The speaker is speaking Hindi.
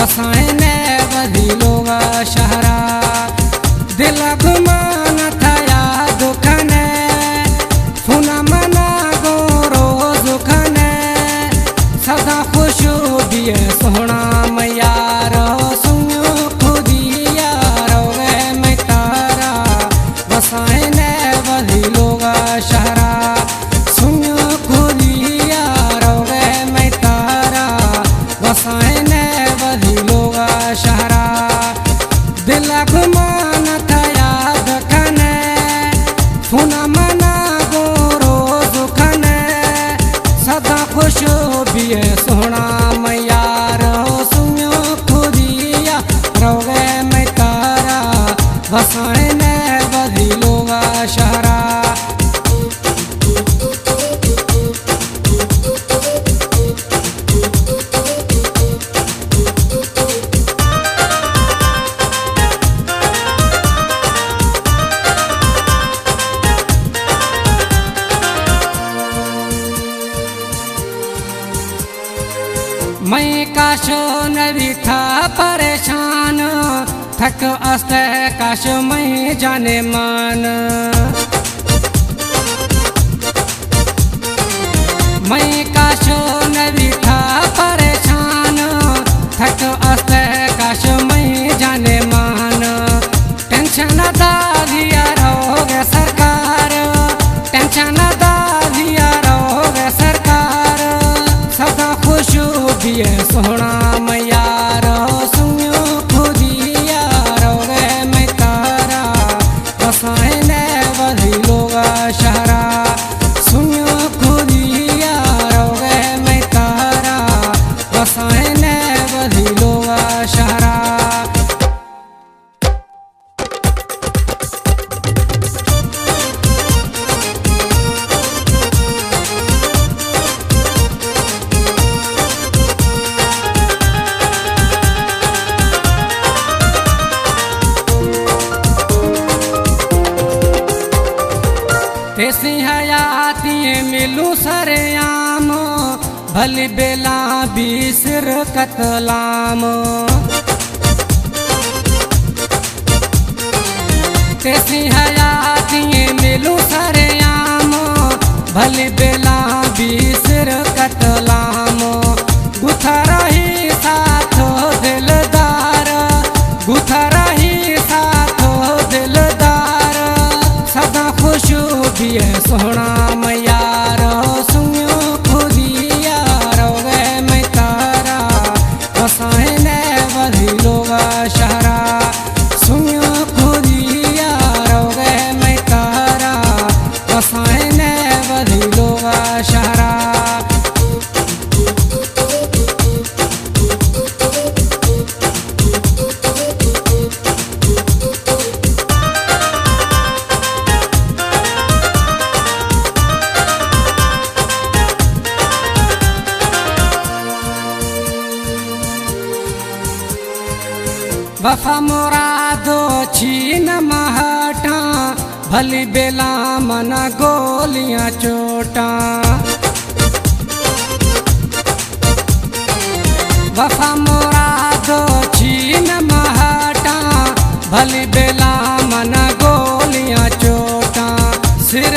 वसाए ने वधी लोग शहरा दिल गुमान थया दुखने फुना मना गोरो दुखने सदा खुशू दिए सोहना मैयार सुनो खुदिया रोवे मैं तारा वसाए ने वधी लोग शहरा सुनो खुदिया रोवे मैं तारा वसाए ने वधी लोग शहरा दिल गुमान थया दुखने फुना मना गोरो दुखने सदा खुश बिये सोहना मैयार सुनो खुदिया रोवे मैं तारा वसाए ने वधी लोग शहरा मैं काश नवी था परेशान थक अस्ते काश मैं जाने मान मैं काश नवी था परेशान थक अस्ते काश मैं जाने मान टेंशन दादिया रहोगे सरकार टेंशन दादिया रहोगे सरकार सदा खुशू दिए सोहना मैयार सुनो खुदिया रोवे मैं तारा वसाए ने वधी लोग शहरा सुनो खुदिया रोवे मैं तारा वसाए ने वधी लोग शहरा तेसी हयाती मिलू सरेआम भली बेला बीसर कतलाम तेसी हयाती मिलू सरेआम भली बेला बीसर कतलाम गुथरा ही साथ दिलदार गुथरा ही साथ दिलदार सदा खुशू दिए सोहना मैयार सुनो खुदिया रोवे मैं तारा वसाए ने वधी लोग शहरा सुनो खुदिया रोवे मैं तारा वसाए ने वधी लोग शहरा वफा मुरादो छीन महटा भली बेला मना गोलियां चोटा वफा मुरादो छीन महटा भली बेला मना गोलियां चोटा सिर